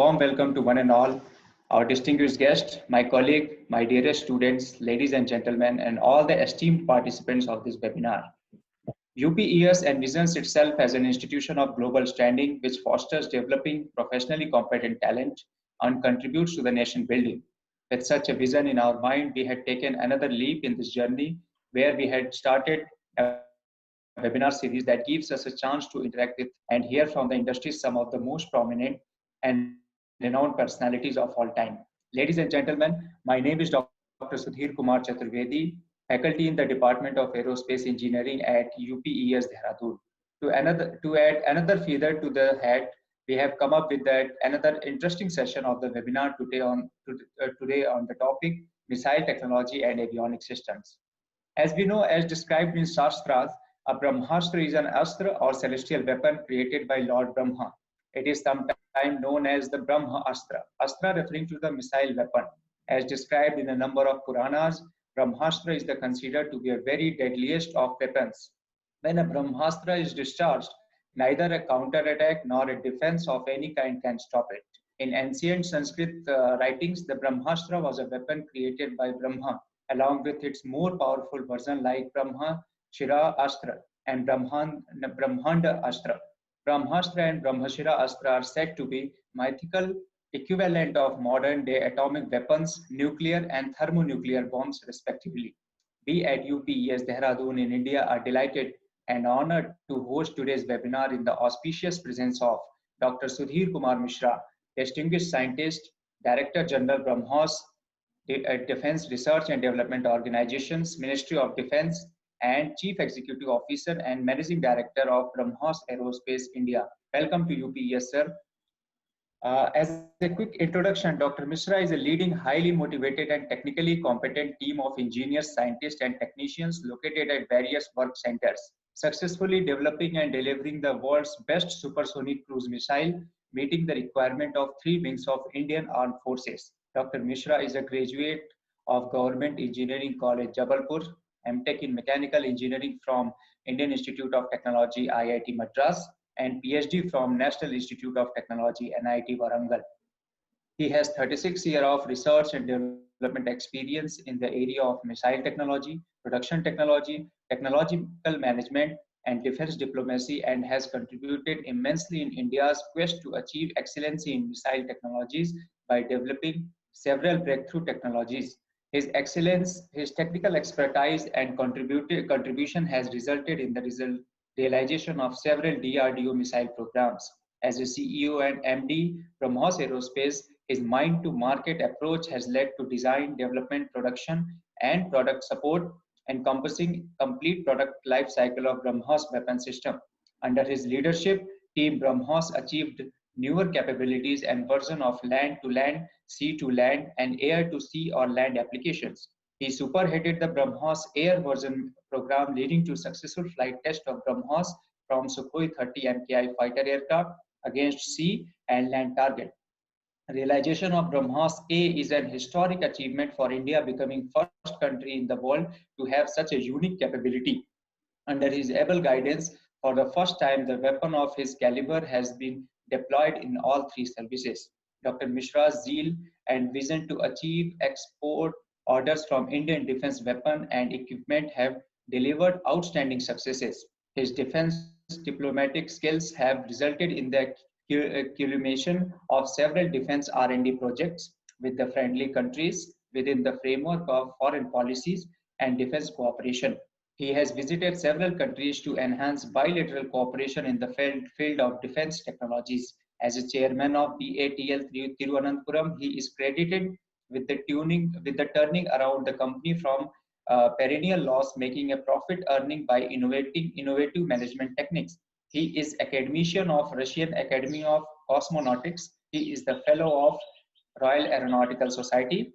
warm welcome to one and all, our distinguished guests, my colleague, my dearest students, ladies and gentlemen, and all the esteemed participants of this webinar. UPES envisions itself as an institution of global standing which fosters developing professionally competent talent and contributes to the nation building. With such a vision in our mind, we had taken another leap in this journey where we had started a webinar series that gives us a chance to interact with and hear from the industry some of the most prominent and renowned personalities of all time. Ladies and gentlemen, my name is Dr. Sudhir Kumar Chaturvedi, faculty in the Department of Aerospace Engineering at UPES Dehradun. To add another feather to the hat, we have come up with another interesting session of the webinar today on the topic missile technology and avionics systems. As we know, as described in Shastras, a Brahmastra is an astra or celestial weapon created by Lord Brahma. It is sometimes known as the Brahma Astra, Astra referring to the missile weapon. As described in a number of Puranas, Brahmastra is considered to be a very deadliest of weapons. When a Brahmastra is discharged, neither a counter-attack nor a defense of any kind can stop it. In ancient Sanskrit writings, the Brahmastra was a weapon created by Brahma, along with its more powerful version like Brahma Shira Astra and Brahmanda Astra. Brahmastra and Brahmashira Astra are said to be mythical equivalent of modern-day atomic weapons, nuclear and thermonuclear bombs, respectively. We at UPES Dehradun in India are delighted and honored to host today's webinar in the auspicious presence of Dr. Sudhir Kumar Mishra, distinguished scientist, Director General BrahMos, Defense Research and Development Organizations, Ministry of Defense, and Chief Executive Officer and Managing Director of BrahMos Aerospace India. Welcome to UPES, sir. As a quick introduction, Dr. Mishra is a leading, highly motivated and technically competent team of engineers, scientists and technicians located at various work centers, successfully developing and delivering the world's best supersonic cruise missile, meeting the requirement of 3 wings of Indian Armed Forces. Dr. Mishra is a graduate of Government Engineering College, Jabalpur, MTech in Mechanical Engineering from Indian Institute of Technology, IIT Madras, and PhD from National Institute of Technology, NIT Warangal. He has 36 years of research and development experience in the area of missile technology, production technology, technological management, and defense diplomacy, and has contributed immensely in India's quest to achieve excellency in missile technologies by developing several breakthrough technologies. His excellence, his technical expertise, and contribution has resulted in the realization of several DRDO missile programs. As a CEO and MD from BrahMos Aerospace, his mind-to-market approach has led to design, development, production, and product support, encompassing complete product life cycle of BrahMos weapon system. Under his leadership, Team BrahMos achieved newer capabilities and version of land-to-land, sea-to-land, and air-to-sea or land applications. He superheaded the BrahMos Air version program, leading to successful flight test of BrahMos from Sukhoi 30 MKI fighter aircraft against sea and land target. Realization of BrahMos A is an historic achievement for India, becoming first country in the world to have such a unique capability. Under his able guidance, for the first time, the weapon of his caliber has been deployed in all 3 services. Dr. Mishra's zeal and vision to achieve export orders from Indian defense weapon and equipment have delivered outstanding successes. His defense diplomatic skills have resulted in the culmination of several defense R&D projects with the friendly countries within the framework of foreign policies and defense cooperation. He has visited several countries to enhance bilateral cooperation in the field of defense technologies. As a chairman of BATL Thiruvananthapuram, he is credited with the turning around the company from perennial loss, making a profit earning by innovative management techniques. He is academician of Russian Academy of Cosmonautics. He is the fellow of Royal Aeronautical Society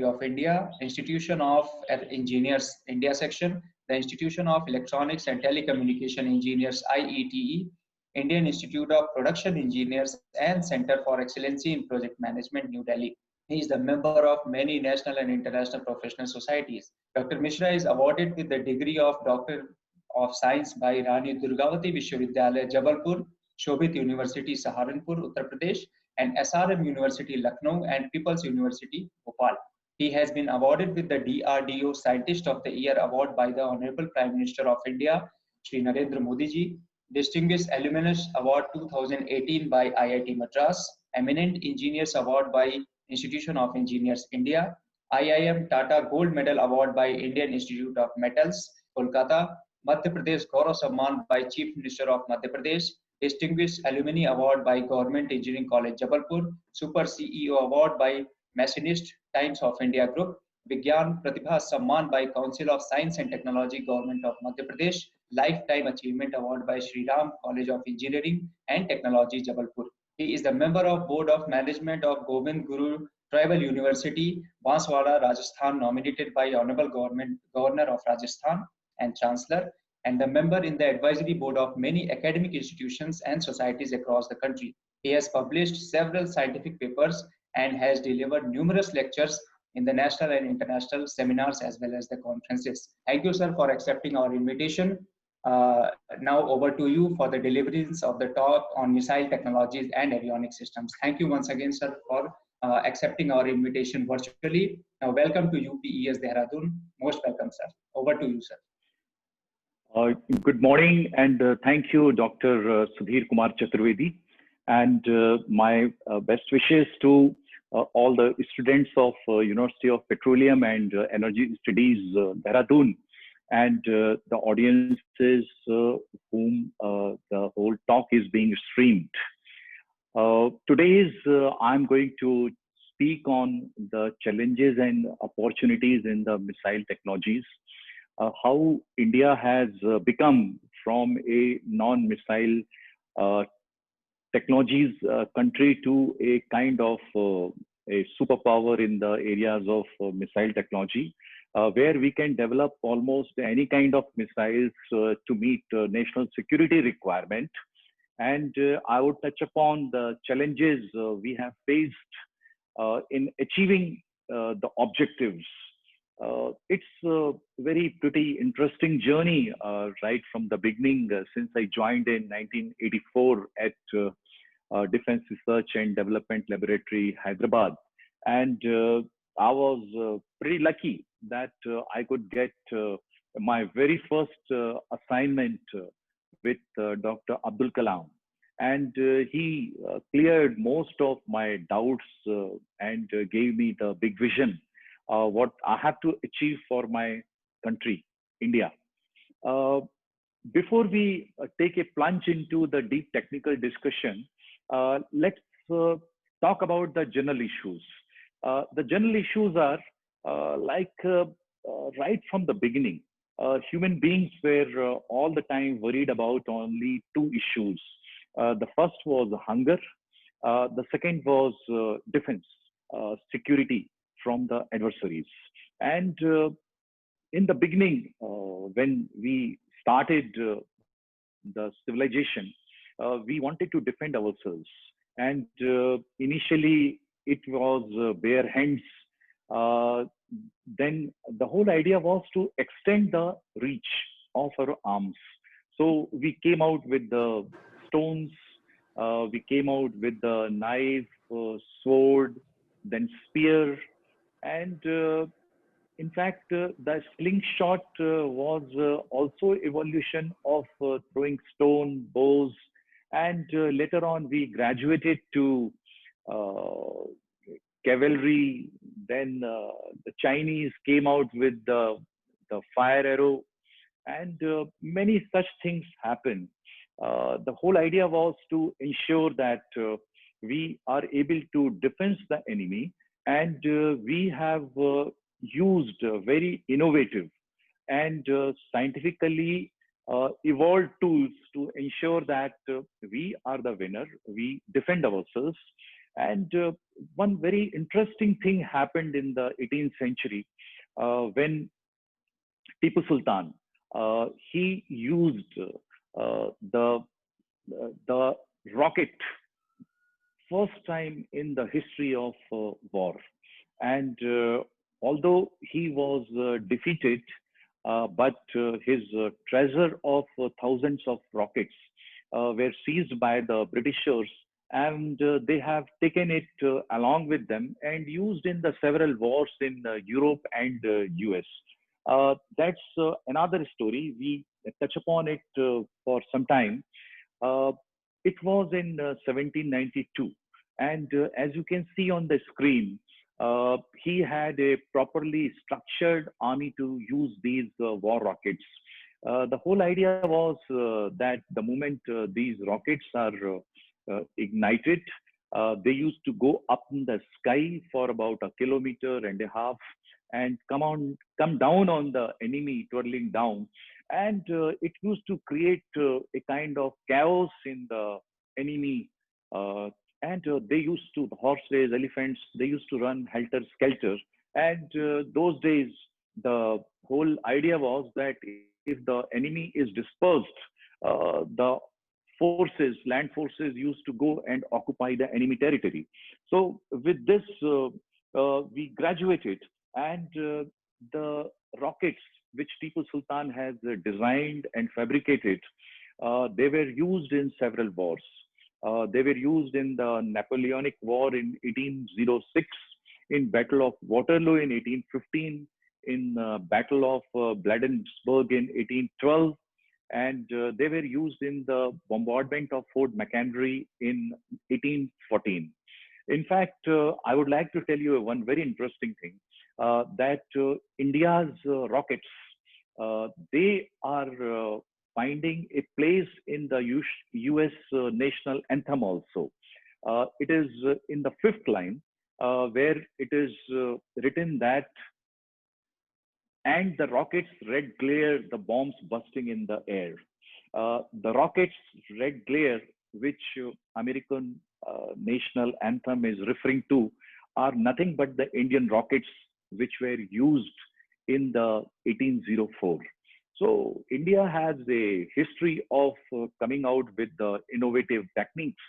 of India, Institution of Engineers India section, the Institution of Electronics and Telecommunication Engineers IETE, Indian Institute of Production Engineers, and Center for Excellency in Project Management, New Delhi. He is the member of many national and international professional societies. Dr. Mishra is awarded with the degree of Doctor of Science by Rani Durgavati Vishwavidyalaya, Jabalpur, Shobhit University, Saharanpur, Uttar Pradesh, and SRM University, Lucknow, and People's University, Bhopal. He has been awarded with the DRDO Scientist of the Year award by the Honorable Prime Minister of India, Shri Narendra Modi ji, Distinguished Alumnus Award 2018 by IIT Madras, Eminent Engineers Award by Institution of Engineers India, IIM Tata Gold Medal Award by Indian Institute of Metals, Kolkata, Madhya Pradesh Gaurav Samman by Chief Minister of Madhya Pradesh, Distinguished Alumni Award by Government Engineering College Jabalpur, Super CEO Award by Machinist Times of India Group, Vigyan Pratibha Samman by Council of Science and Technology Government of Madhya Pradesh, Lifetime Achievement Award by Sri Ram College of Engineering and Technology Jabalpur. He is the member of Board of Management of Govind Guru Tribal University, Banswara, Rajasthan, nominated by Honorable Governor of Rajasthan and Chancellor, and the member in the advisory board of many academic institutions and societies across the country. He has published several scientific papers and has delivered numerous lectures in the national and international seminars as well as the conferences. Thank you, sir, for accepting our invitation. Now over to you for the deliveries of the talk on missile technologies and avionics systems. Thank you once again, sir, for accepting our invitation virtually. Now, welcome to UPES Dehradun. Most welcome, sir. Over to you, sir. Good morning, and thank you, Dr. Sudhir Kumar Chaturvedi, and my best wishes to all the students of University of Petroleum and Energy Studies, Dehradun, and the audiences whom the whole talk is being streamed. Today I'm going to speak on the challenges and opportunities in the missile technologies, how India has become from a non-missile technologies country to a kind of a superpower in the areas of missile technology, where we can develop almost any kind of missiles to meet national security requirement. And I would touch upon the challenges we have faced in achieving the objectives. It's a very pretty interesting journey right from the beginning, since I joined in 1984 at Defense Research and Development Laboratory, Hyderabad. And I was pretty lucky that I could get my very first assignment with Dr. Abdul Kalam. And he cleared most of my doubts and gave me the big vision, what I have to achieve for my country, India. Before we take a plunge into the deep technical discussion, let's talk about the general issues. The general issues are right from the beginning, human beings were all the time worried about only two issues. The first was hunger. The second was defense, security from the adversaries. And in the beginning, when we started the civilization, we wanted to defend ourselves. And initially, it was bare hands. Then the whole idea was to extend the reach of our arms. So we came out with the stones, we came out with the knife, sword, then spear, and in fact, the slingshot was also evolution of throwing stone, bows, and later on we graduated to cavalry. Then the Chinese came out with the fire arrow, and many such things happened. The whole idea was to ensure that we are able to defend the enemy, and we have used very innovative and scientifically evolved tools to ensure that we are the winner, we defend ourselves. And one very interesting thing happened in the 18th century when Tipu Sultan, he used the rocket first time in the history of war. And although he was defeated, but his treasure of thousands of rockets were seized by the Britishers, and they have taken it along with them and used in the several wars in Europe and US. That's another story. We touch upon it for some time. Uh, it was in 1792, and as you can see on the screen, he had a properly structured army to use these war rockets. The whole idea was that the moment these rockets are ignited, they used to go up in the sky for about a kilometer and a half and come down on the enemy twirling down, and it used to create a kind of chaos in the enemy. And they used to horses, elephants, they used to run helter skelter. And those days, the whole idea was that if the enemy is dispersed, the land forces used to go and occupy the enemy territory. So with this, we graduated, and the rockets which Tipu Sultan has designed and fabricated, they were used in several wars. They were used in the Napoleonic War in 1806, in Battle of Waterloo in 1815, in Battle of Bladensburg in 1812, and they were used in the bombardment of Fort McHenry in 1814. In fact, I would like to tell you one very interesting thing, that India's rockets, they are finding a place in the US national anthem also. It is in the fifth line, where it is written that, and the rockets red glare, the bombs bursting in the air. The rockets red glare, which American national anthem is referring to, are nothing but the Indian rockets which were used in the 1804. So India has a history of coming out with the innovative techniques.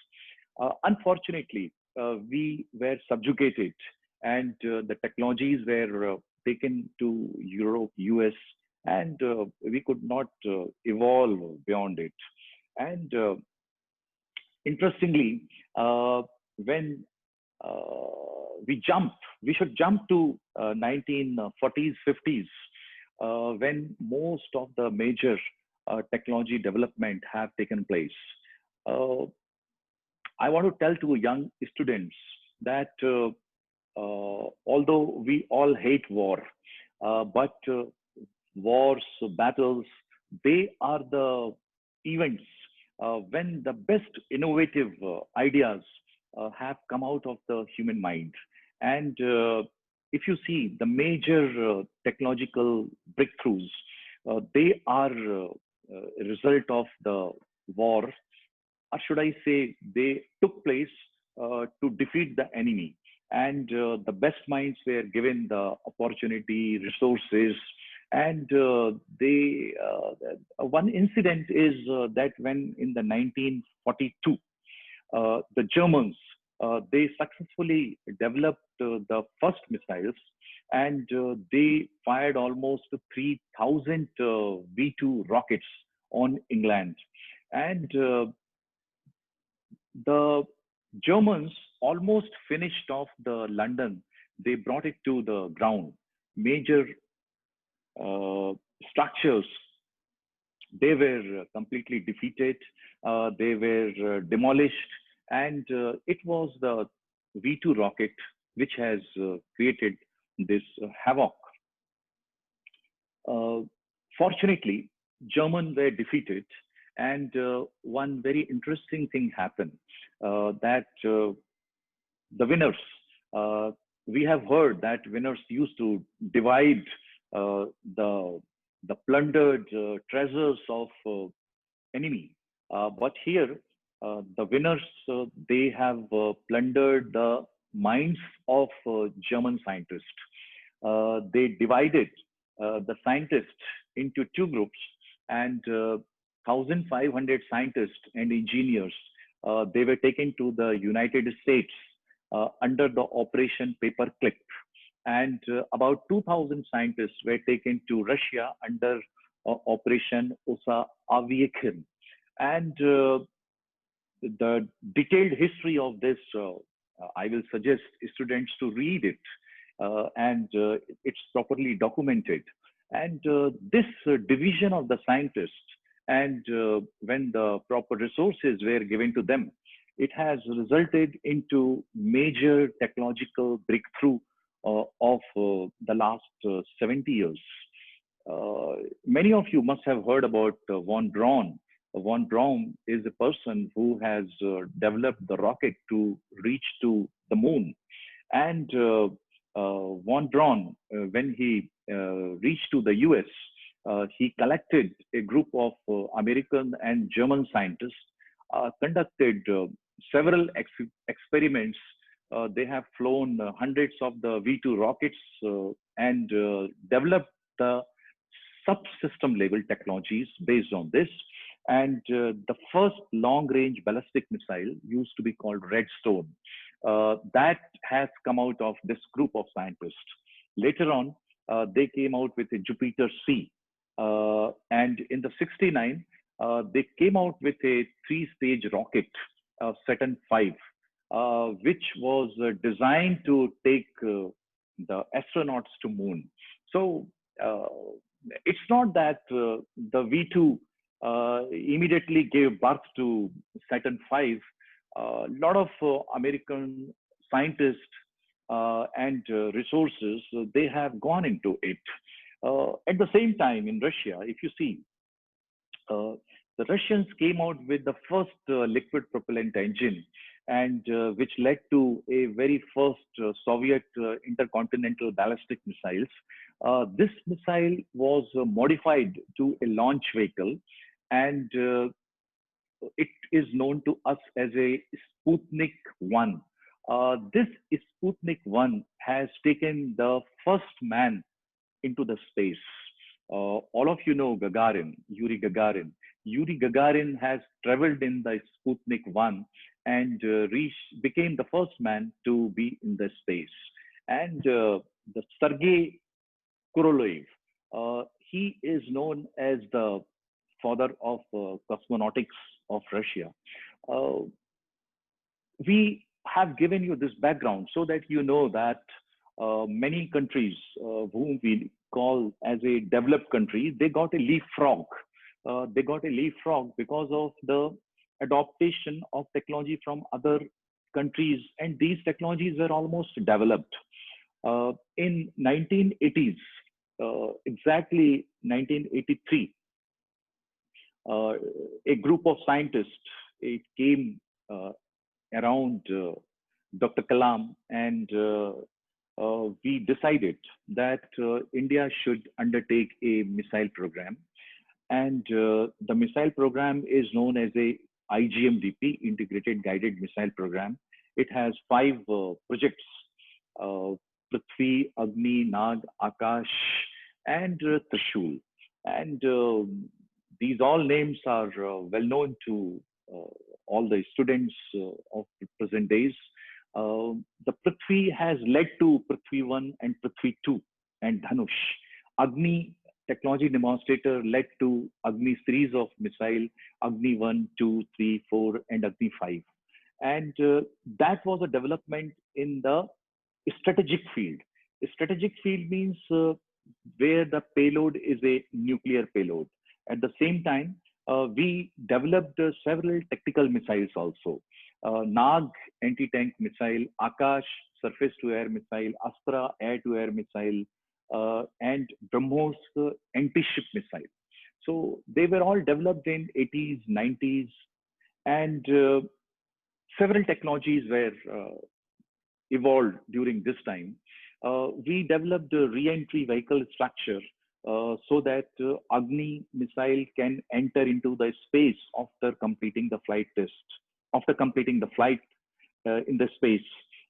Unfortunately, we were subjugated, and the technologies were taken to Europe, US, and we could not evolve beyond it. And interestingly, when we should jump to 1940s, 50s, when most of the major technology development have taken place. I want to tell to young students that although we all hate war, but wars, battles, they are the events when the best innovative ideas have come out of the human mind. And if you see the major technological breakthroughs, they are a result of the war, or should I say, they took place to defeat the enemy. And the best minds were given the opportunity, resources, and one incident is that when in the 1942, the Germans, they successfully developed the first missiles, and they fired almost 3,000 V2 rockets on England. And the Germans almost finished off the London. They brought it to the ground. Major structures, they were completely defeated. They were demolished. And it was the V2 rocket which has created this havoc. Fortunately, Germans were defeated, and one very interesting thing happened, that the winners, we have heard that winners used to divide the plundered treasures of enemy. But here, the winners, they have plundered the minds of German scientists. They divided the scientists into two groups, and 1,500 scientists and engineers, they were taken to the United States under the Operation Paperclip. And about 2,000 scientists were taken to Russia under Operation Avionics. And the detailed history of this, I will suggest students to read it, and it's properly documented. And this division of the scientists, and when the proper resources were given to them, it has resulted into major technological breakthrough of the last 70 years. Many of you must have heard about von Braun. Von Braun is a person who has developed the rocket to reach to the moon. And von Braun, when he reached to the US, he collected a group of American and German scientists, conducted several experiments. They have flown hundreds of the V2 rockets and developed the subsystem level technologies based on this. And the first long range ballistic missile used to be called Redstone. That has come out of this group of scientists. Later on, they came out with a Jupiter C. And in the 69, they came out with a 3-stage rocket, Saturn V, which was designed to take the astronauts to moon. So it's not that the V2 immediately gave birth to Saturn V. A lot of American scientists and resources, they have gone into it. At the same time, in Russia, if you see, the Russians came out with the first liquid propellant engine, and which led to a very first Soviet intercontinental ballistic missiles. This missile was modified to a launch vehicle, and it is known to us as a Sputnik 1. This Sputnik 1 has taken the first man into the space. All of you know Gagarin, Yuri Gagarin. Yuri Gagarin has traveled in the Sputnik 1 and became the first man to be in the space. And the Sergei Korolev, he is known as the father of cosmonautics of Russia. We have given you this background so that you know that many countries whom we call as a developed country, they got a leapfrog. They got a leapfrog because of the adaptation of technology from other countries, and these technologies were almost developed. In 1980s, exactly 1983, a group of scientists, it came around Dr. Kalam, and we decided that India should undertake a missile program. And the missile program is known as a IGMDP, Integrated Guided Missile Program. It has 5 projects, Prithvi, Agni, Nag, Akash, and Trishul. And these all names are well known to all the students of the present days. The Prithvi has led to Prithvi 1 and Prithvi 2 and Dhanush. Agni technology demonstrator led to Agni series of missile, Agni 1, 2, 3, 4, and Agni 5. And that was a development in the strategic field. A strategic field means where the payload is a nuclear payload. At the same time, we developed several tactical missiles also. Nag anti-tank missile, Akash surface-to-air missile, Astra air-to-air missile, and BrahMos anti-ship missile. So they were all developed in 80s, 90s, and several technologies were evolved during this time. We developed a re-entry vehicle structure so that Agni missile can enter into the space after completing the flight test, after completing the flight in the space.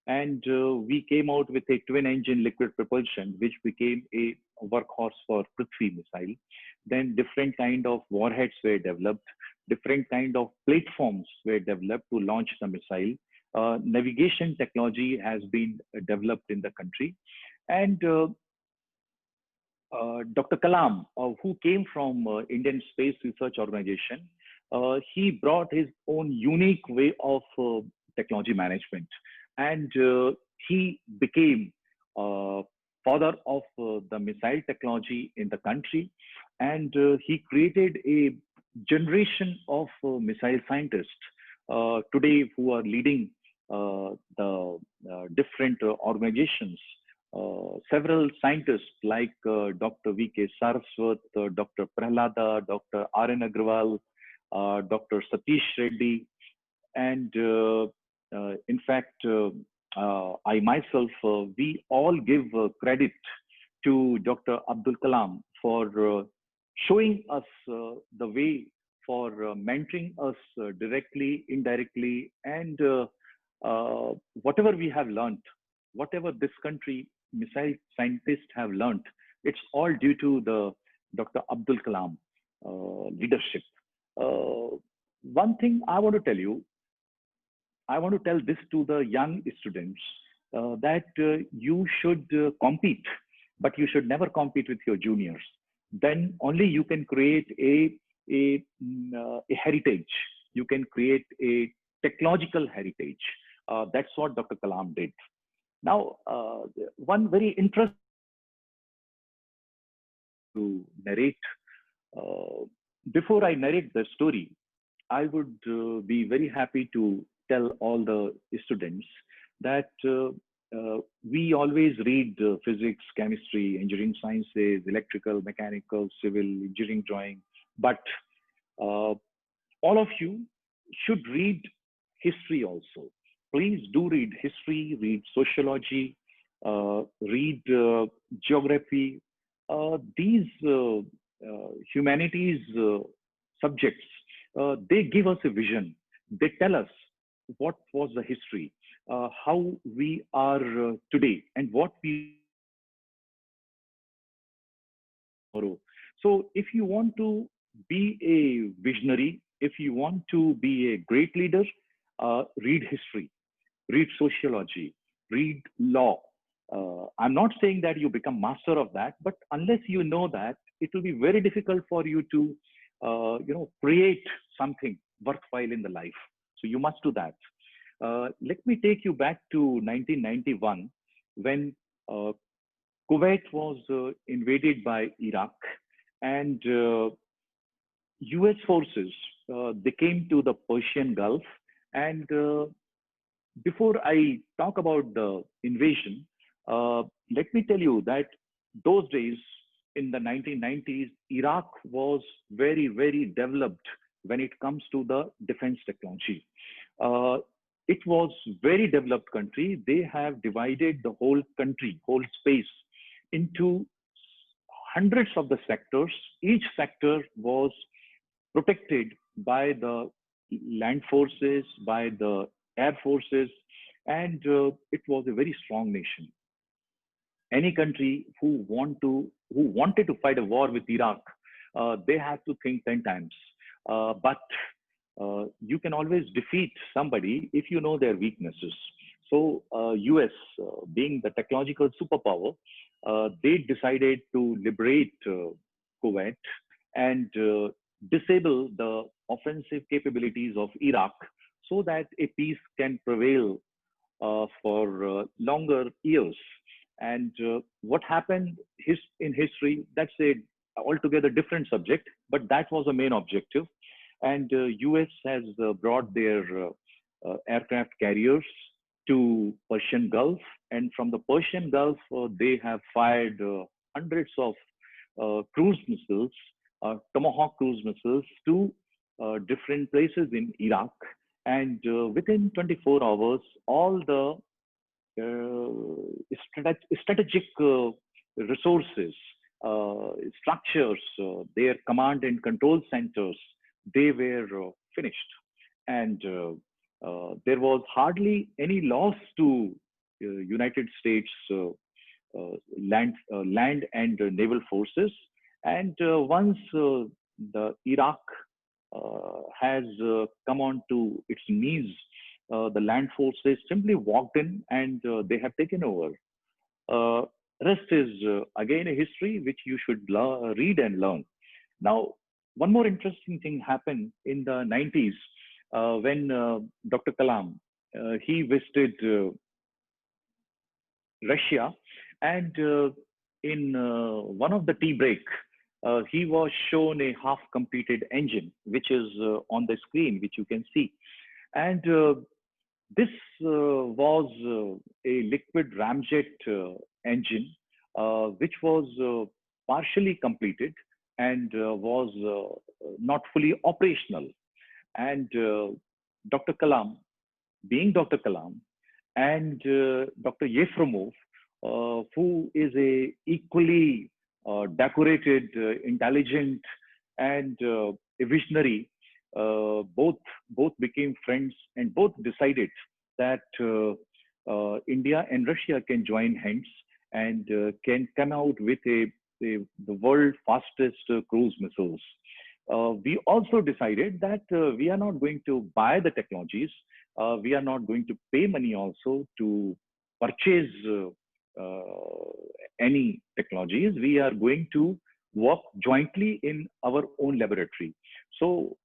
And we came out with a twin engine liquid propulsion, which became a workhorse for Prithvi missile. Then different kind of warheads were developed, different kind of platforms were developed to launch the missile. Navigation technology has been developed in the country. And Dr. Kalam, who came from Indian Space Research Organization, he brought his own unique way of technology management, and he became father of the missile technology in the country, and he created a generation of missile scientists today who are leading the different organizations. Several scientists like Dr. V.K. Saraswat, Dr. Prahlada, Dr. R.N. Agrawal, Dr. Satish Reddy, and in fact, I myself, we all give credit to Dr. Abdul Kalam for showing us the way, for mentoring us directly, indirectly, and whatever we have learned, whatever this country missile scientists have learned, it's all due to the Dr. Abdul Kalam leadership. One thing I want to tell you, I want to tell this to the young students that you should compete, but you should never compete with your juniors. Then only you can create a heritage. You can create a technological heritage. That's what Dr. Kalam did. Now, one very interesting to narrate. Before I narrate the story, I would be very happy to tell all the students that we always read physics, chemistry, engineering sciences, electrical, mechanical, civil, engineering drawing, but all of you should read history also. Please do read history, read sociology, read geography. These humanities subjects, they give us a vision. They tell us what was the history, how we are today, and what we tomorrow. So if you want to be a visionary, if you want to be a great leader, read history, read sociology, read law. I'm not saying that you become master of that, but unless you know that, it will be very difficult for you to, create something worthwhile in the life. So you must do that. Let me take you back to 1991 when Kuwait was invaded by Iraq, and US forces, they came to the Persian Gulf. And before I talk about the invasion, let me tell you that those days in the 1990s, Iraq was very, very developed when it comes to the defense technology. It was very developed country. They have divided the whole country, whole space into hundreds of the sectors. Each sector was protected by the land forces, by the air forces, and it was a very strong nation. Any country who wanted to fight a war with Iraq, they had to think 10 times. But you can always defeat somebody if you know their weaknesses. So US, being the technological superpower, they decided to liberate Kuwait and disable the offensive capabilities of Iraq so that a peace can prevail for longer years. And what happened in history, that's a altogether different subject, but that was the main objective. And US has brought their aircraft carriers to Persian Gulf, and from the Persian Gulf, they have fired hundreds of cruise missiles, Tomahawk cruise missiles to different places in Iraq. And within 24 hours, all the strategic resources, structures, their command and control centers, they were finished. And there was hardly any loss to United States land and naval forces. And once the Iraq has come on to its knees, the land forces simply walked in and they have taken over. Rest is again a history which you should read and learn. Now, one more interesting thing happened in the 90s when Dr. Kalam he visited Russia, and in one of the tea break, he was shown a half-completed engine, which is on the screen, which you can see. And this was a liquid ramjet engine, which was partially completed and was not fully operational. And Dr. Kalam, being Dr. Kalam, and Dr. Yefremov, who is a equally decorated, intelligent, and a visionary, both became friends and both decided that India and Russia can join hands and can come out with the world fastest cruise missiles. We also decided that we are not going to buy the technologies. We are not going to pay money also to purchase any technologies. We are going to work jointly in our own laboratory. So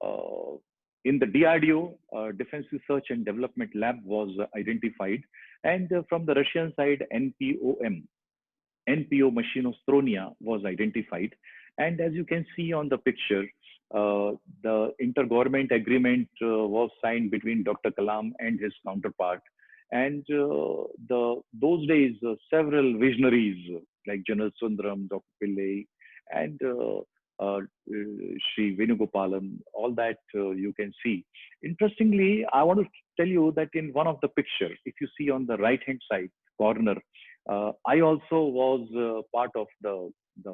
in the DRDO, Defense Research and Development Lab was identified. And from the Russian side, NPO Machinostronia was identified. And as you can see on the picture, the intergovernment agreement was signed between Dr. Kalam and his counterpart. And those days, several visionaries like General Sundaram, Dr. Pillai, and Sri Venugopalan, all that you can see. Interestingly, I want to tell you that in one of the pictures, if you see on the right-hand side corner, I also was part of the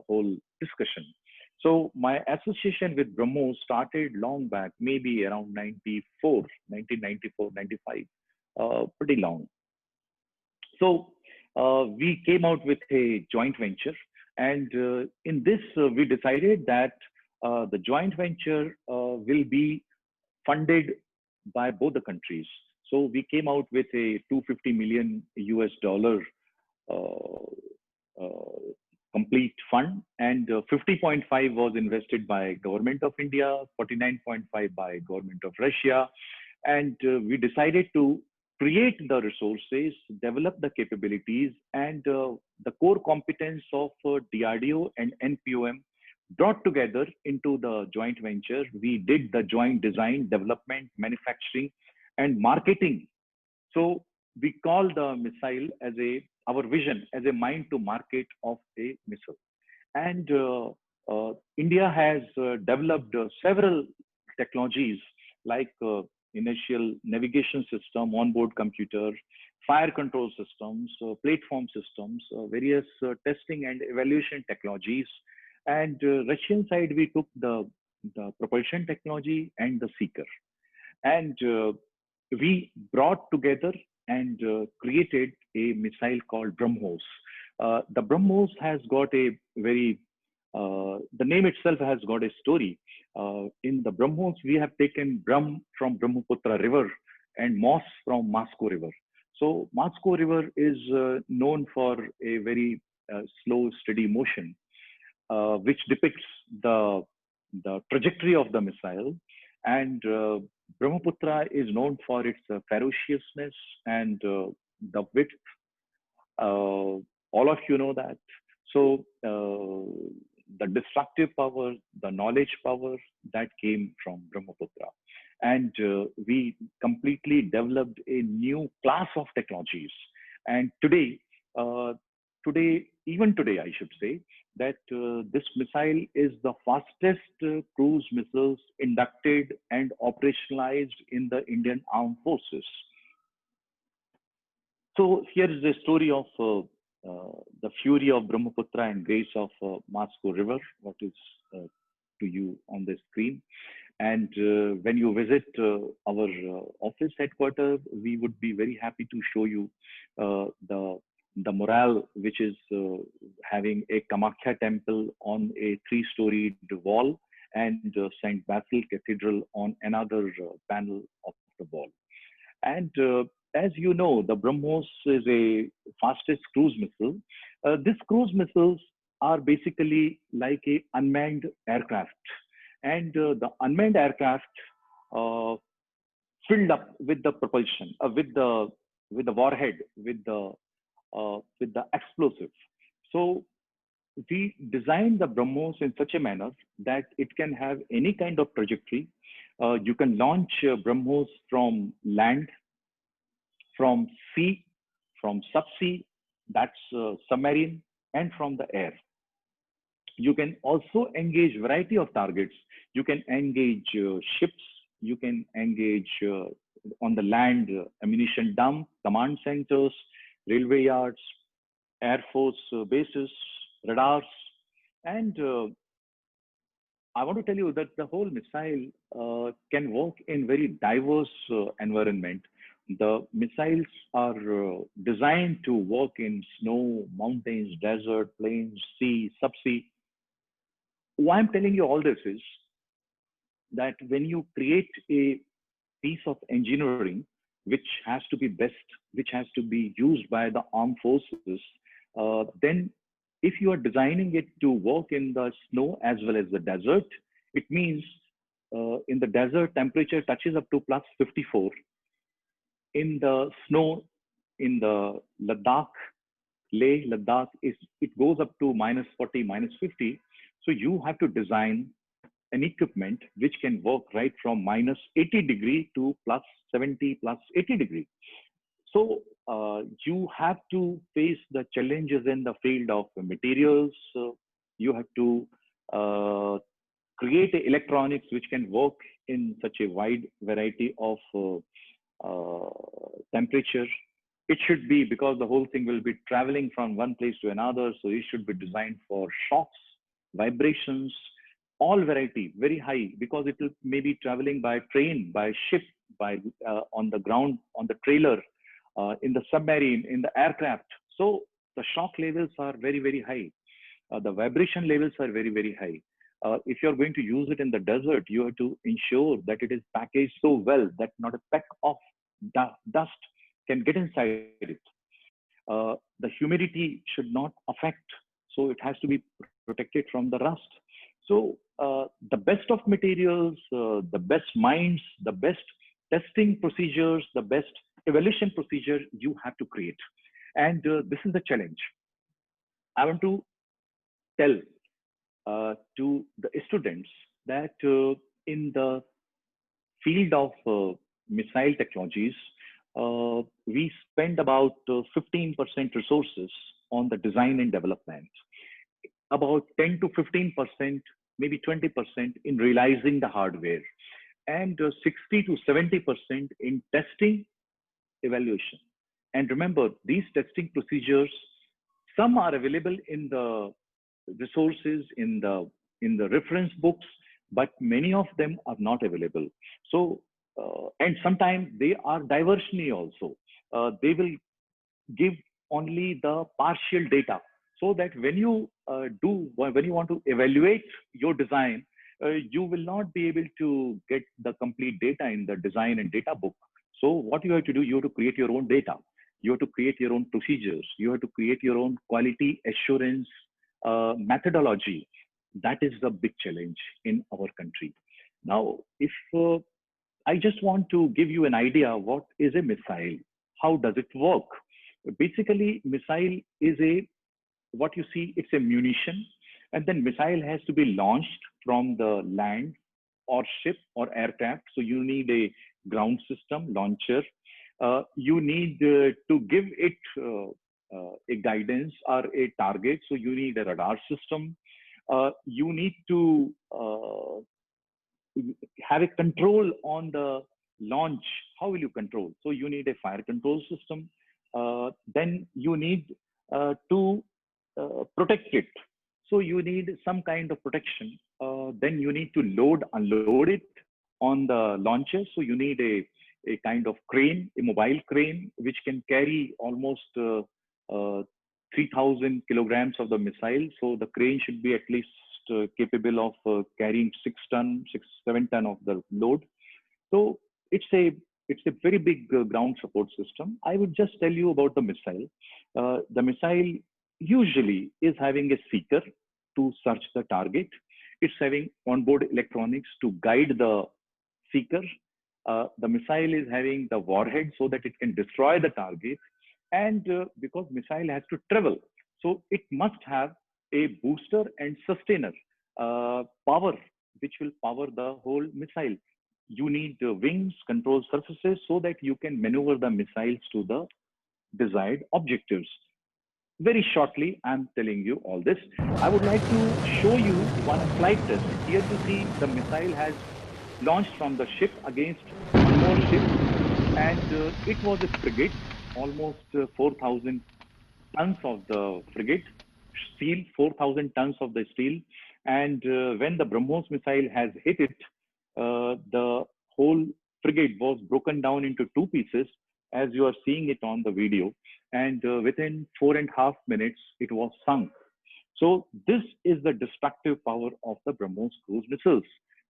whole discussion. So my association with BrahMos started long back, maybe around 1994, 95, pretty long. So we came out with a joint venture, and in this we decided that the joint venture will be funded by both the countries. So we came out with a $250 million complete fund, and 50.5 was invested by Government of India, 49.5 by Government of Russia, and we decided to create the resources, develop the capabilities, and the core competence of DRDO and NPOM brought together into the joint venture. We did the joint design, development, manufacturing, and marketing. So we call the missile as our vision as a mind to market of a missile. And India has developed several technologies like inertial navigation system, onboard computer, fire control systems, platform systems, various testing and evaluation technologies. And Russian side, we took the propulsion technology and the seeker. And we brought together and created a missile called BrahMos. The BrahMos has got a very, the name itself has got a story. In the BrahMos, we have taken Brahm from Brahmaputra River and Mos from Moscow River. So Moscow River is known for a very slow, steady motion, which depicts the trajectory of the missile. And Brahmaputra is known for its ferociousness and the width. All of you know that. So the destructive power, the knowledge power that came from Brahmaputra. And we completely developed a new class of technologies. And today, even today, I should say, that this missile is the fastest cruise missiles inducted and operationalized in the Indian Armed Forces. So here is the story of the fury of Brahmaputra and grace of Moscow River, what is to you on the screen. And when you visit our office headquarters, we would be very happy to show you the morale, which is having a Kamakhya temple on a 3-storied wall and St. Basil Cathedral on another panel of the wall. And as you know, the BrahMos is a fastest cruise missile. These cruise missiles are basically like a unmanned aircraft. and the unmanned aircraft uh, filled up with the propulsion, with the warhead, with the explosive. So we designed the BrahMos in such a manner that it can have any kind of trajectory. You can launch BrahMos from land, from sea, from subsea, that's submarine, and from the air. You can also engage variety of targets. You can engage ships. You can engage on the land ammunition dump, command centers, railway yards, air force bases, radars, and I want to tell you that the whole missile can work in very diverse environment. The missiles are designed to work in snow, mountains, desert, plains, sea, subsea. Why I'm telling you all this is that when you create a piece of engineering which has to be best, which has to be used by the armed forces, then if you are designing it to work in the snow as well as the desert, it means in the desert temperature touches up to plus 54. In the snow, in the Ladakh, Leh Ladakh, it goes up to minus 40, minus 50. So you have to design an equipment which can work right from minus 80 degree to plus 70, plus 80 degree. So you have to face the challenges in the field of materials. You have to create electronics which can work in such a wide variety of temperature. It should be, because the whole thing will be traveling from one place to another, so it should be designed for shocks, vibrations, all variety, very high, because it will maybe traveling by train, by ship, by on the ground, on the trailer, in the submarine, in the aircraft. So the shock levels are very, very high. The vibration levels are very, very high. If you're going to use it in the desert, you have to ensure that it is packaged so well that not a peck of dust can get inside it. The humidity should not affect, so it has to be protected from the rust. So the best of materials, the best minds, the best testing procedures, the best evaluation procedure you have to create. And this is the challenge. I want to tell to the students that in the field of missile technologies, we spend about 15% resources on the design and development, about 10 to 15%, maybe 20% in realizing the hardware, and 60 to 70% in testing, evaluation. And remember, these testing procedures, some are available in the resources, in the reference books, but many of them are not available. So, and sometimes they are diversionary also. They will give only the partial data, so that when you when you want to evaluate your design, you will not be able to get the complete data in the design and data book. So what you have to do, you have to create your own data. You have to create your own procedures. You have to create your own quality assurance methodology. That is the big challenge in our country. Now, if I just want to give you an idea, what is a missile? How does it work? Basically, missile is what you see, it's a munition, and then missile has to be launched from the land or ship or aircraft. So you need a ground system launcher. You need to give it a guidance or a target. So you need a radar system. You need to have a control on the launch. How will you control? So you need a fire control system. Then you need to protect it. So you need some kind of protection. Then you need to load, unload it on the launcher. So you need a kind of crane, a mobile crane, which can carry almost 3,000 kilograms of the missile. So the crane should be at least capable of carrying 7 ton of the load. So it's a very big ground support system. I would just tell you about the missile. The missile usually is having a seeker to search the target. It's having onboard electronics to guide the seeker. The missile is having the warhead so that it can destroy the target. And because missile has to travel, so it must have a booster and sustainer power, which will power the whole missile. You need wings, control surfaces, so that you can maneuver the missiles to the desired objectives. Very shortly, I'm telling you all this. I would like to show you one flight test. Here you see the missile has launched from the ship against one more ship, and it was a frigate, almost 4,000 tons of the frigate, steel, 4,000 tons of the steel. And when the BrahMos missile has hit it, the whole frigate was broken down into two pieces, as you are seeing it on the video. And within 4.5 minutes, it was sunk. So this is the destructive power of the BrahMos cruise missiles.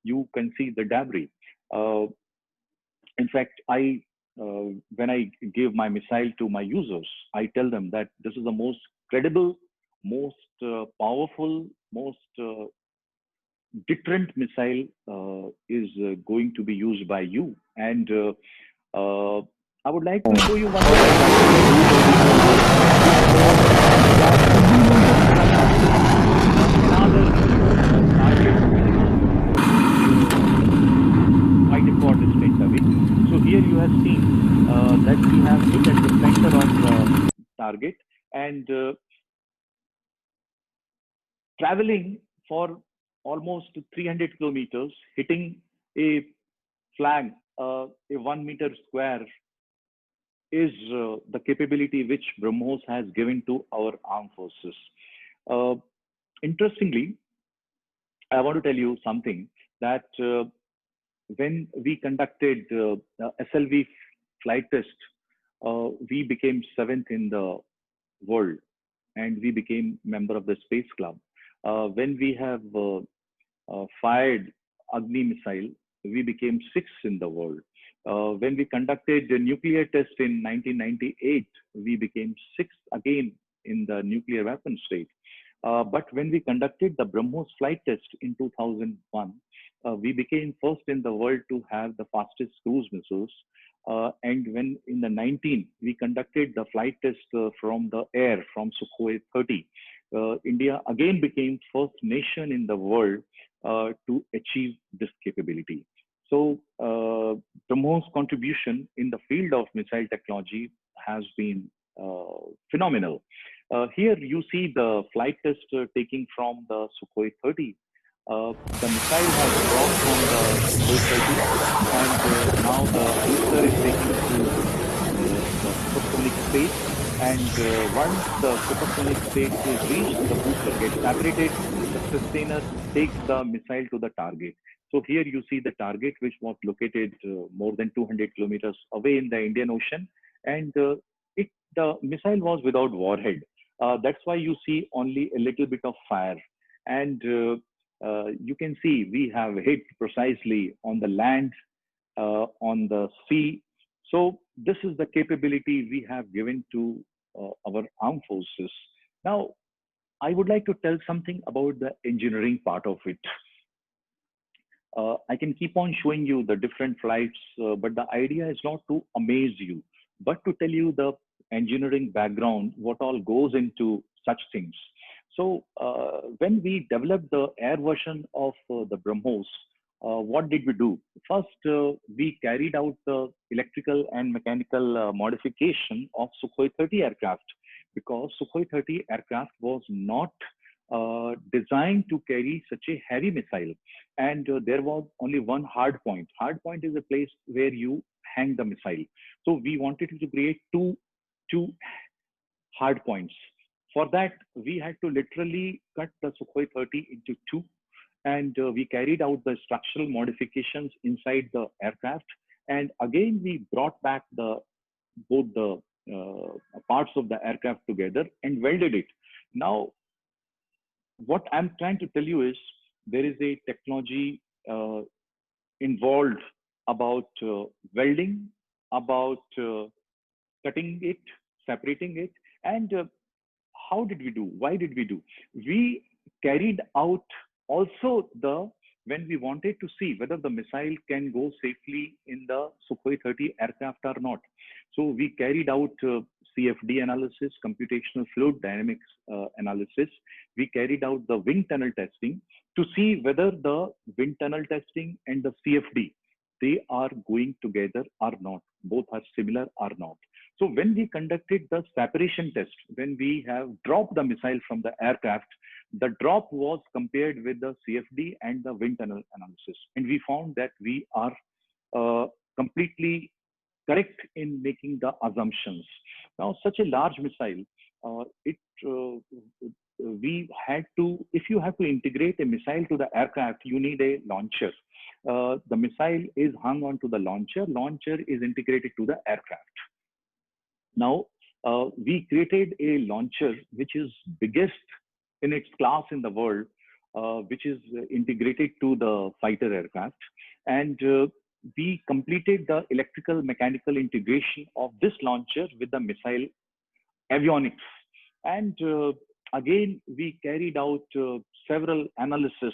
You can see the debris. In fact, when I give my missile to my users, I tell them that this is the most credible, most powerful, most deterrent missile is going to be used by you. And I would like to show you one quite important straight away. So here you have seen that we have hit at the center of the target, and traveling for almost 300 kilometers, hitting a flag, a 1 meter square, is the capability which BrahMos has given to our armed forces. Interestingly, I want to tell you something that when we conducted SLV flight test, we became 7th in the world, and we became member of the Space Club. When we have fired Agni missile, we became 6th in the world. When we conducted the nuclear test in 1998, we became 6th again in the nuclear weapon state. But when we conducted the BrahMos flight test in 2001, we became 1st in the world to have the fastest cruise missiles. And when in the 19, we conducted the flight test from the air, from Sukhoi 30, India again became 1st nation in the world to achieve this capability. So BrahMos' contribution in the field of missile technology has been phenomenal. Here you see the flight test taking from the Sukhoi 30. The missile has dropped from the Sukhoi 30, and now the booster is taking to the supersonic space. And once the supersonic space is reached, the booster gets separated, the sustainer takes the missile to the target. So here you see the target, which was located more than 200 kilometers away in the Indian Ocean, and the missile was without warhead. That's why you see only a little bit of fire. And you can see we have hit precisely on the land, on the sea. So this is the capability we have given to our armed forces. Now, I would like to tell something about the engineering part of it. I can keep on showing you the different flights, but the idea is not to amaze you, but to tell you the engineering background, what all goes into such things. So when we developed the air version of the BrahMos, what did we do? First, we carried out the electrical and mechanical modification of Sukhoi 30 aircraft, because Sukhoi 30 aircraft was not designed to carry such a heavy missile. And there was only one hard point. Hard point is a place where you hang the missile. So we wanted to create two hard points. For that, we had to literally cut the Sukhoi 30 into two, and we carried out the structural modifications inside the aircraft. And again, we brought back both the parts of the aircraft together and welded it. Now, what I'm trying to tell you is there is a technology involved about welding, about cutting it, separating it, and how did we do? Why did we do? We carried out also when we wanted to see whether the missile can go safely in the Sukhoi 30 aircraft or not. So we carried out CFD analysis, computational fluid dynamics analysis. We carried out the wind tunnel testing to see whether the wind tunnel testing and the CFD, they are going together or not, both are similar or not. So when we conducted the separation test, when we have dropped the missile from the aircraft, the drop was compared with the CFD and the wind tunnel analysis. And we found that we are completely correct in making the assumptions. Now, such a large missile, we had to, if you have to integrate a missile to the aircraft, you need a launcher. The missile is hung onto the launcher. Launcher is integrated to the aircraft. Now, we created a launcher which is biggest in its class in the world, which is integrated to the fighter aircraft. And we completed the electrical mechanical integration of this launcher with the missile avionics. And again, we carried out several analysis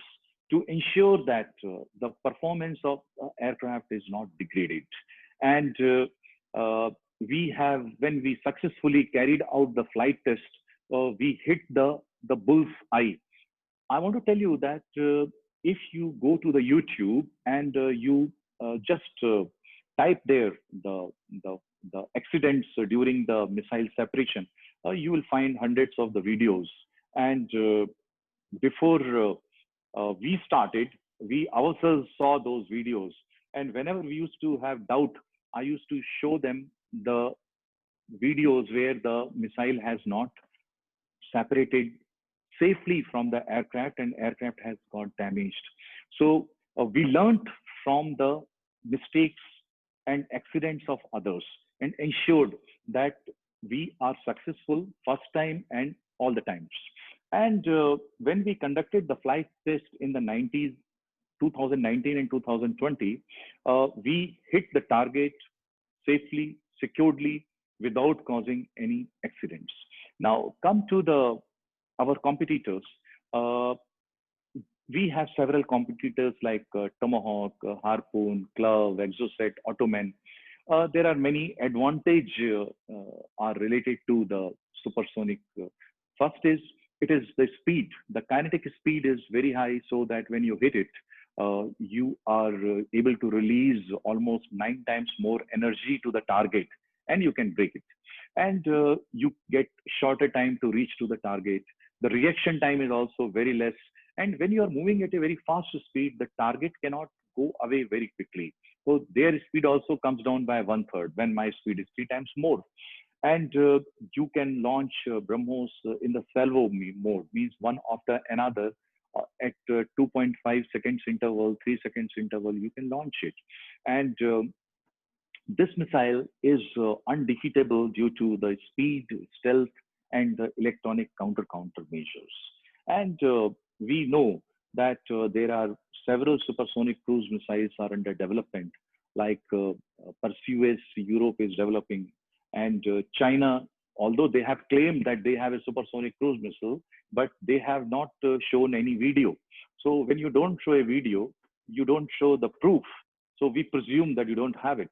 to ensure that the performance of the aircraft is not degraded. And when we successfully carried out the flight test, we hit the bull's eye. I want to tell you that if you go to the YouTube and you just type there the accidents during the missile separation, you will find hundreds of the videos. And before we started, we ourselves saw those videos. And whenever we used to have doubt, I used to show them the videos where the missile has not separated safely from the aircraft and aircraft has got damaged. So we learned from the mistakes and accidents of others and ensured that we are successful first time and all the times. And when we conducted the flight test in the 90s, 2019 and 2020, we hit the target safely, securely, without causing any accidents. Now, come to our competitors. We have several competitors like Tomahawk, Harpoon, Glove, Exocet, Ottoman. There are many advantages are related to the supersonic. First is, it is the speed. The kinetic speed is very high, so that when you hit it, you are able to release almost 9 times more energy to the target, and you can break it. And you get shorter time to reach to the target. The reaction time is also very less. And when you are moving at a very fast speed, the target cannot go away very quickly. So their speed also comes down by 1/3 when my speed is 3 times more. And you can launch BrahMos in the salvo mode, means one after another at 2.5 seconds interval, 3 seconds interval, you can launch it. And this missile is undefeatable due to the speed, stealth, and the electronic counter measures. And we know that there are several supersonic cruise missiles are under development, like Perseus, Europe is developing, and China, although they have claimed that they have a supersonic cruise missile, but they have not shown any video. So when you don't show a video, you don't show the proof. So we presume that you don't have it.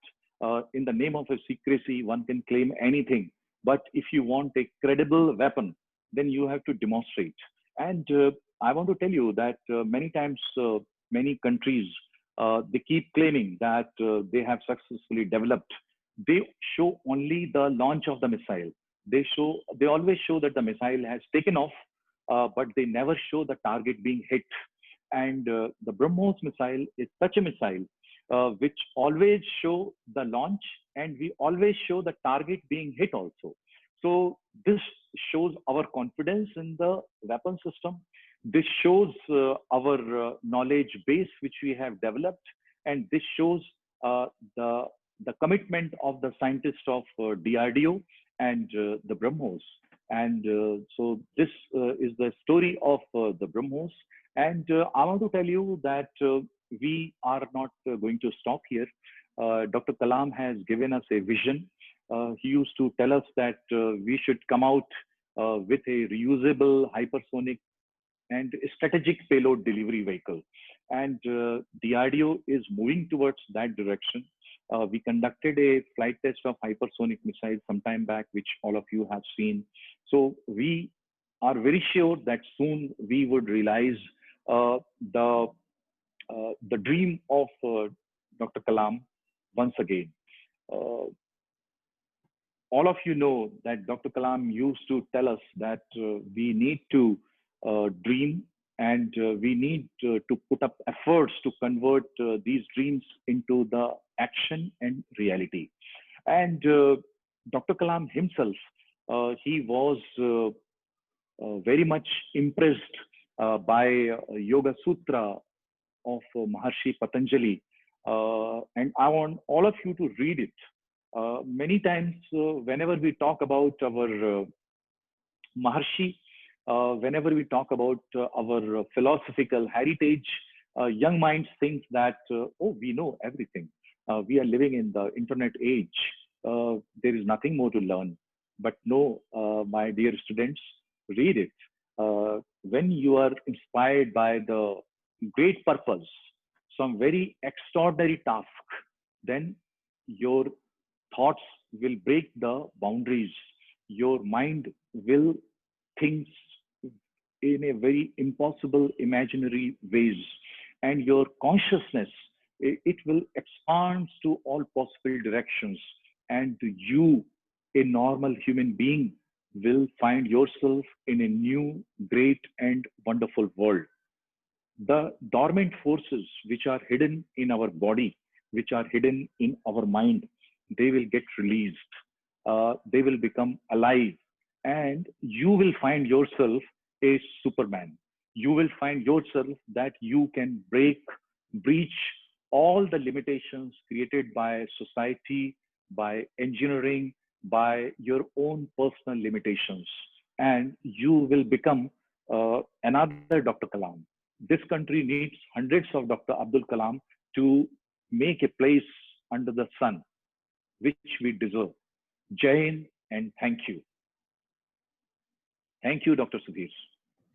In the name of a secrecy, one can claim anything. But if you want a credible weapon, then you have to demonstrate. And I want to tell you that many times, many countries, they keep claiming that they have successfully developed. They show only the launch of the missile. They always show that the missile has taken off, but they never show the target being hit. And the BrahMos missile is such a missile which always show the launch, and we always show the target being hit also. So this shows our confidence in the weapon system. This shows our knowledge base which we have developed, and this shows the commitment of the scientists of DRDO and the BrahMos. And so this is the story of the BrahMos. And I want to tell you that we are not going to stop here. Dr. Kalam has given us a vision. He used to tell us that we should come out with a reusable hypersonic and strategic payload delivery vehicle. And DRDO is moving towards that direction. We conducted a flight test of hypersonic missiles sometime back, which all of you have seen. So we are very sure that soon we would realize the dream of Dr. Kalam once again. All of you know that Dr. Kalam used to tell us that we need to dream, and we need to put up efforts to convert these dreams into the action and reality. And Dr. Kalam himself, he was very much impressed by Yoga Sutra of Maharshi Patanjali. And I want all of you to read it. Many times, whenever we talk about our Maharshi, whenever we talk about our philosophical heritage, young minds think that, oh, we know everything. We are living in the internet age. There is nothing more to learn. But no, my dear students, read it. When you are inspired by the great purpose, some very extraordinary task, then your thoughts will break the boundaries. Your mind will think in a very impossible imaginary ways, and your consciousness, it will expand to all possible directions, and you, a normal human being, will find yourself in a new, great and wonderful world. The dormant forces which are hidden in our body, which are hidden in our mind, they will get released. They will become alive, and you will find yourself a Superman. You will find yourself that you can breach all the limitations created by society, by engineering, by your own personal limitations, and you will become another Dr. Kalam. This country needs hundreds of Dr. Abdul Kalam to make a place under the sun, which we deserve. Jai Hind and thank you. Thank you, Dr. Sudhir.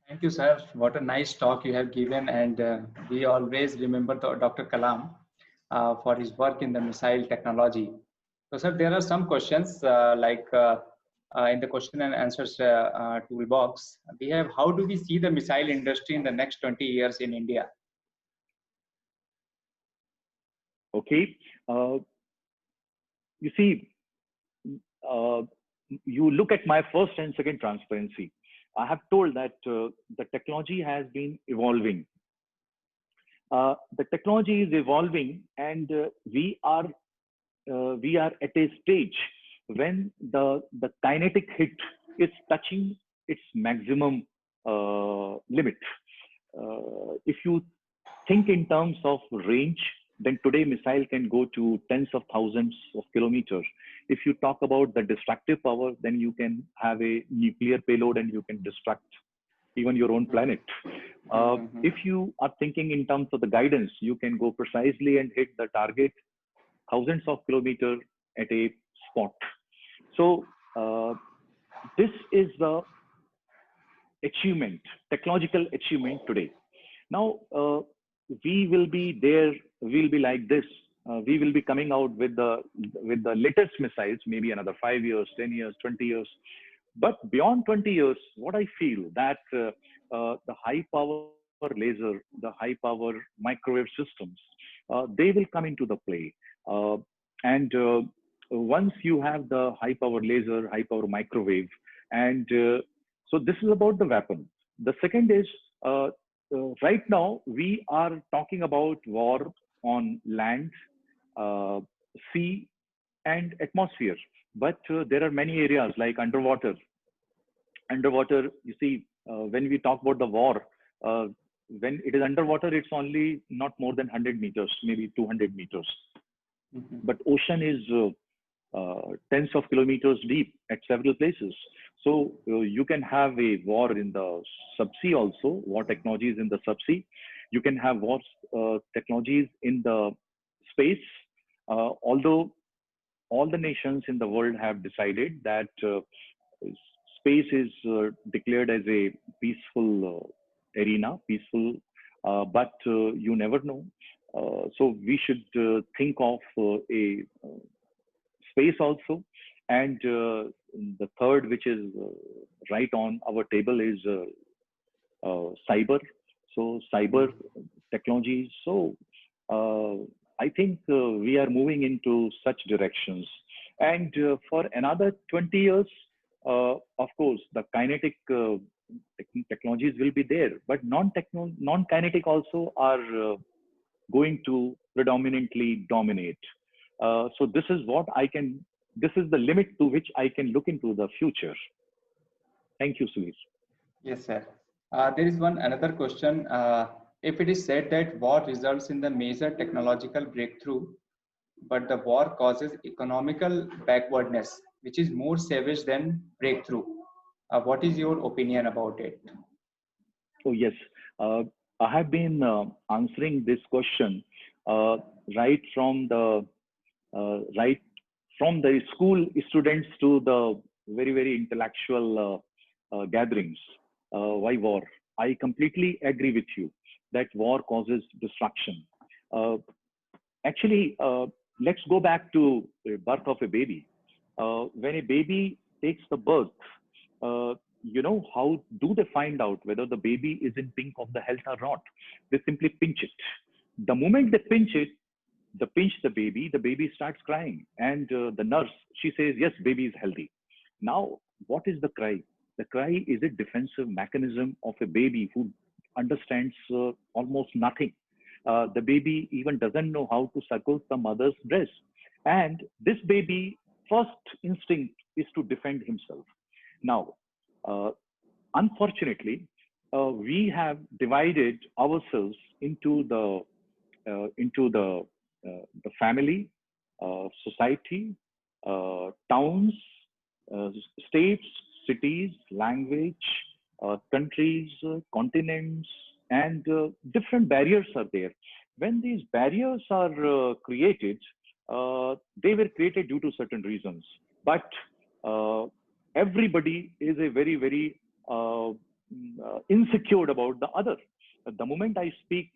Thank you, sir. What a nice talk you have given. And we always remember Dr. Kalam for his work in the missile technology. So, sir, there are some questions in the question and answers toolbox. We have, how do we see the missile industry in the next 20 years in India? Okay. You see, you look at my first and second transparency. I have told that the technology has been evolving. The technology is evolving, and we are at a stage when the kinetic hit is touching its maximum limit. If you think in terms of range, then today missile can go to tens of thousands of kilometers. If you talk about the destructive power, then you can have a nuclear payload and you can destruct even your own planet. If you are thinking in terms of the guidance, you can go precisely and hit the target thousands of kilometers at a spot. So this is the achievement, technological achievement today. Now, we will be there, we'll be like this. We will be coming out with the latest missiles, maybe another 5 years, 10 years, 20 years. But beyond 20 years, what I feel that the high power laser, the high power microwave systems, they will come into the play. And once you have the high power laser, high power microwave, and so this is about the weapon. The second is, right now we are talking about war on land, sea, and atmosphere. But there are many areas like underwater. Underwater, you see, when we talk about the war, when it is underwater, it's only not more than 100 meters, maybe 200 meters. But ocean is tens of kilometers deep at several places. So you can have a war in the subsea also, war technologies in the subsea. You can have war technologies in the space, although all the nations in the world have decided that space is declared as a peaceful arena, peaceful, but you never know. So we should think of a space also. And the third, which is right on our table, is cyber. So cyber technologies. So I think we are moving into such directions. And for another 20 years, of course, the kinetic technologies will be there, but non-kinetic also are going to predominantly dominate. So this is what this is the limit to which I can look into the future. Thank you, Sudhir. Yes, sir. There is another question. If it is said that war results in the major technological breakthrough, but the war causes economical backwardness, which is more savage than breakthrough. What is your opinion about it? Oh, yes. I have been answering this question right from the school students to the very intellectual gatherings. Why war? I completely agree with you that war causes destruction. Actually, let's go back to the birth of a baby. When a baby takes the birth, you know, how do they find out whether the baby is in pink of the health or not? They simply pinch it. The moment they pinch the baby starts crying. And the nurse, she says, yes, baby is healthy. Now, what is the cry? The cry is a defensive mechanism of a baby who understands almost nothing. The baby even doesn't know how to suckle the mother's breast. And this baby, first instinct is to defend himself. Now, unfortunately, we have divided ourselves into the family, society, towns, states, cities, language, countries, continents, and different barriers are there. When these barriers are created, they were created due to certain reasons. But everybody is a very insecure about the other. The moment I speak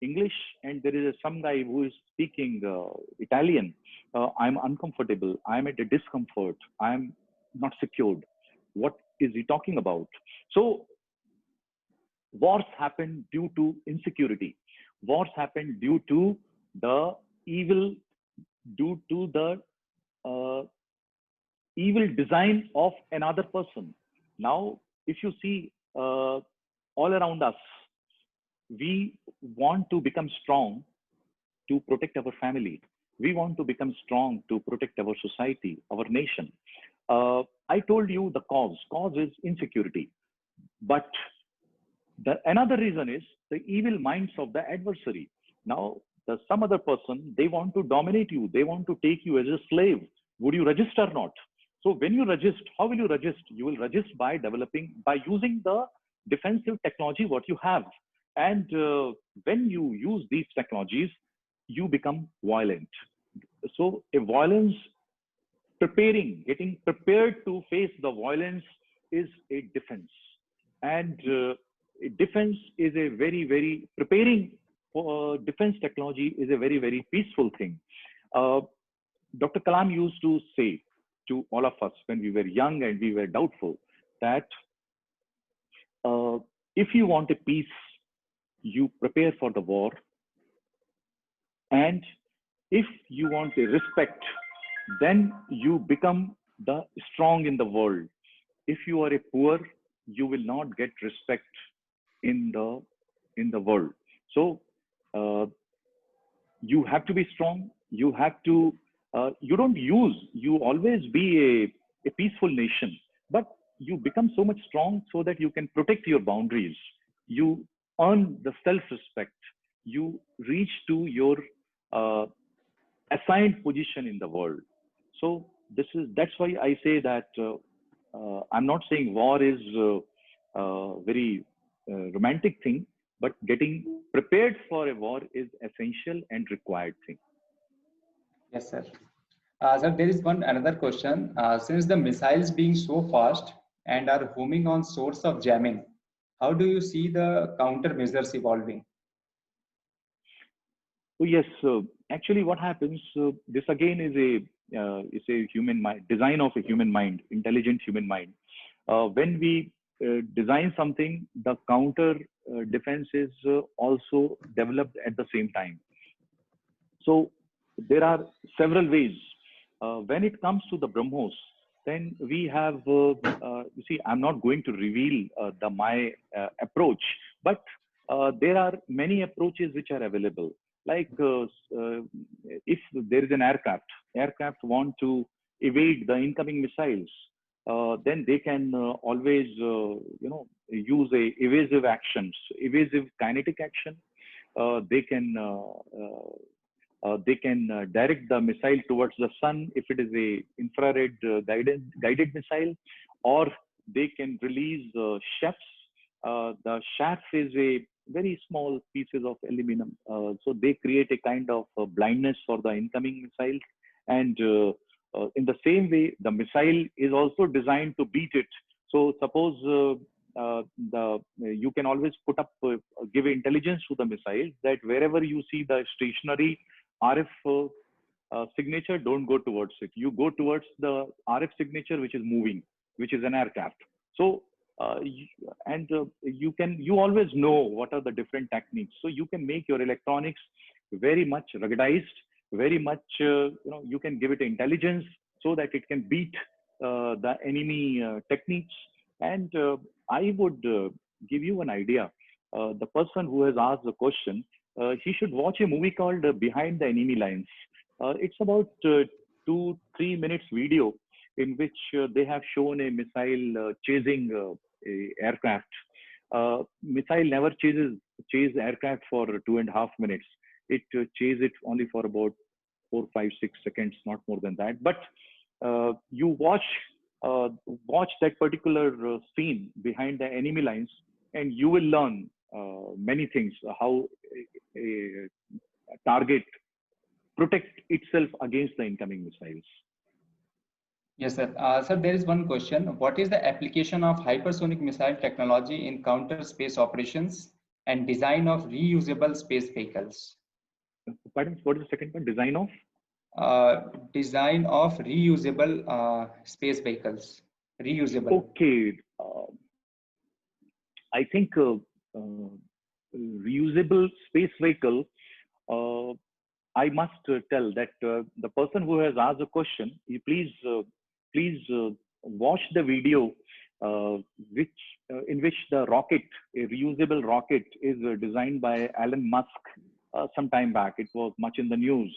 English and there is some guy who is speaking Italian, I'm uncomfortable. I'm at a discomfort. I'm not secured. What is he talking about? So wars happen due to insecurity. Wars happen due to the evil, due to the evil design of another person. Now, if you see all around us, we want to become strong to protect our family. We want to become strong to protect our society, our nation. I told you the cause. Cause is insecurity. But another reason is the evil minds of the adversary. Now, some other person, they want to dominate you. They want to take you as a slave. Would you resist or not? So when you resist, how will you resist? You will resist by using the defensive technology what you have. And when you use these technologies, you become violent. So a violence, getting prepared to face the violence is a defense. And a defense is a very preparing for defense technology is a very peaceful thing. Dr. Kalam used to say to all of us when we were young and we were doubtful that if you want a peace, you prepare for the war. And if you want a respect, then you become the strong in the world. If you are a poor, you will not get respect in the world. So you have to be strong. You have to, you always be a peaceful nation, but you become so much strong so that you can protect your boundaries. You earn the self-respect. You reach to your assigned position in the world. So that's why I say that I'm not saying war is a very romantic thing, but getting prepared for a war is essential and required thing. Yes, sir. Sir, there is another question. Since the missiles being so fast and are homing on source of jamming, How do you see the countermeasures evolving? So yes, actually, what happens? This again is a human mind, design of a human mind, intelligent human mind. When we design something, the counter defense is also developed at the same time. So there are several ways. When it comes to the BrahMos, then we have, you see, I'm not going to reveal my approach, but there are many approaches which are available. Like if there is an aircraft want to evade the incoming missiles, then they can always, use a evasive kinetic action. They can direct the missile towards the sun if it is a infrared guided missile, or they can release shafts. The shaft is a very small pieces of aluminum, so they create a kind of blindness for the incoming missiles. And in the same way, the missile is also designed to beat it. So suppose you can always put up give intelligence to the missile that wherever you see the stationary RF signature, don't go towards it. You go towards the RF signature which is moving, which is an aircraft. So you always know what are the different techniques. So you can make your electronics very much ruggedized, very much you can give it intelligence so that it can beat the enemy techniques. And I would give you an idea. The person who has asked the question, he should watch a movie called Behind the Enemy Lines. It's about 2-3 minutes video in which they have shown a missile chasing a aircraft. Missile never chase aircraft for 2.5 minutes. It chases it only for about 4, 5, 6 seconds, not more than that. But you watch that particular scene behind the enemy lines, and you will learn many things, how a target protect itself against the incoming missiles. Yes, sir. Sir, there is one question. What is the application of hypersonic missile technology in counter space operations and design of reusable space vehicles? Pardon, what is the second one? Design of? Design of reusable space vehicles. Reusable. Okay. I think reusable space vehicle, I must tell that the person who has asked the question, please watch the video in which the rocket, a reusable rocket, is designed by Elon Musk some time back. It was much in the news,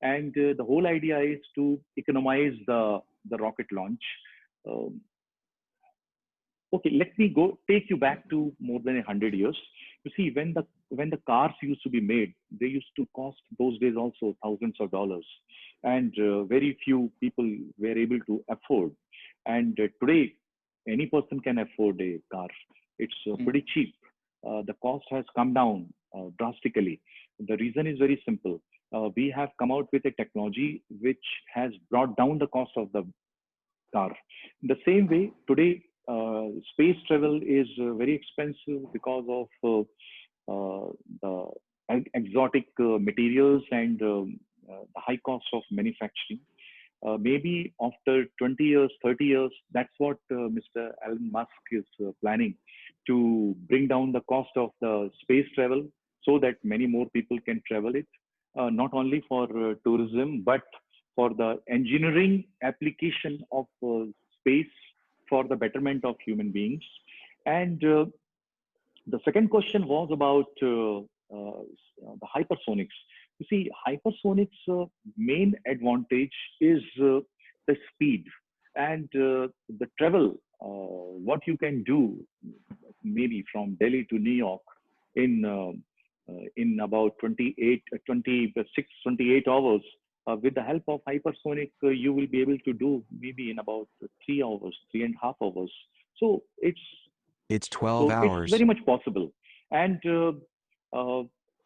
and the whole idea is to economize the rocket launch. Okay, let me take you back to more than 100 years. You see, when the cars used to be made, they used to cost those days also thousands of dollars, and very few people were able to afford. And today, any person can afford a car. It's pretty cheap. The cost has come down drastically. The reason is very simple. We have come out with a technology which has brought down the cost of the car. In the same way, today, space travel is very expensive because of the exotic materials and the high cost of manufacturing. Maybe after 20 years, 30 years, that's what Mr. Elon Musk is planning, to bring down the cost of the space travel so that many more people can travel it, not only for tourism, but for the engineering application of space for the betterment of human beings. And the second question was about the hypersonics. You see, hypersonics' main advantage is the speed and the travel. What you can do, maybe from Delhi to New York in about 28 hours. With the help of hypersonic, you will be able to do maybe in about 3 hours, 3.5 hours. So it's 12 hours. It's very much possible. And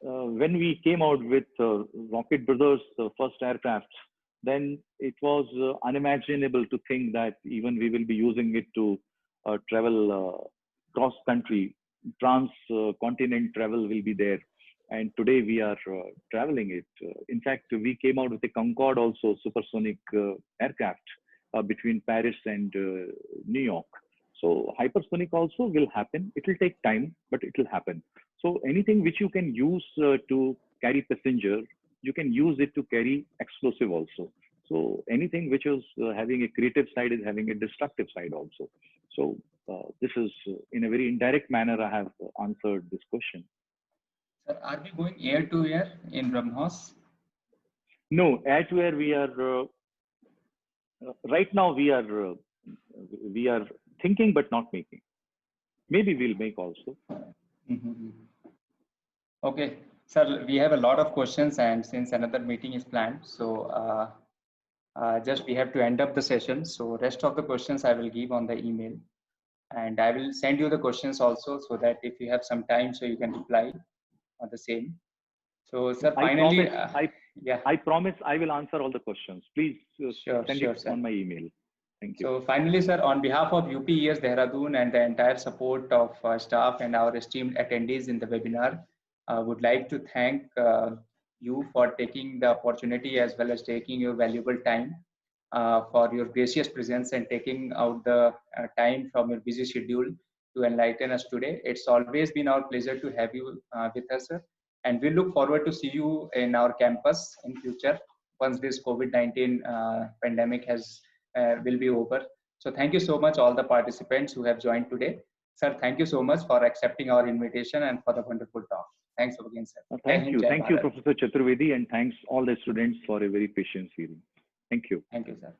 when we came out with Rocket Brothers' first aircraft, then it was unimaginable to think that even we will be using it to travel cross country. trans-continent travel will be there. And today we are traveling it. In fact, we came out with a Concorde also, supersonic aircraft between Paris and New York. So hypersonic also will happen. It will take time, but it will happen. So anything which you can use to carry passenger, you can use it to carry explosive also. So anything which is having a creative side is having a destructive side also. So this is in a very indirect manner I have answered this question. Sir, are we going air to air in BrahMos? No, air to air we are right now we are thinking but not making. Maybe we'll make also. Mm-hmm. Okay, sir, we have a lot of questions, and since another meeting is planned, so just we have to end up the session. So rest of the questions I will give on the email, and I will send you the questions also, so that if you have some time, so you can reply on the same. So sir, finally, I promise I will answer all the questions. Please send it sir. on my email. Thank you. So finally, sir, on behalf of UPES Dehradun and the entire support of staff and our esteemed attendees in the webinar, would like to thank you for taking the opportunity as well as taking your valuable time for your gracious presence and taking out the time from your busy schedule to enlighten us today. It's always been our pleasure to have you with us, sir. And we look forward to see you in our campus in future once this COVID-19 pandemic will be over. So thank you so much all the participants who have joined today. Sir, thank you so much for accepting our invitation and for the wonderful talk. Thanks again, sir. Thank you, Professor Chaturvedi, and thanks all the students for a very patient hearing. Thank you. Thank you, sir.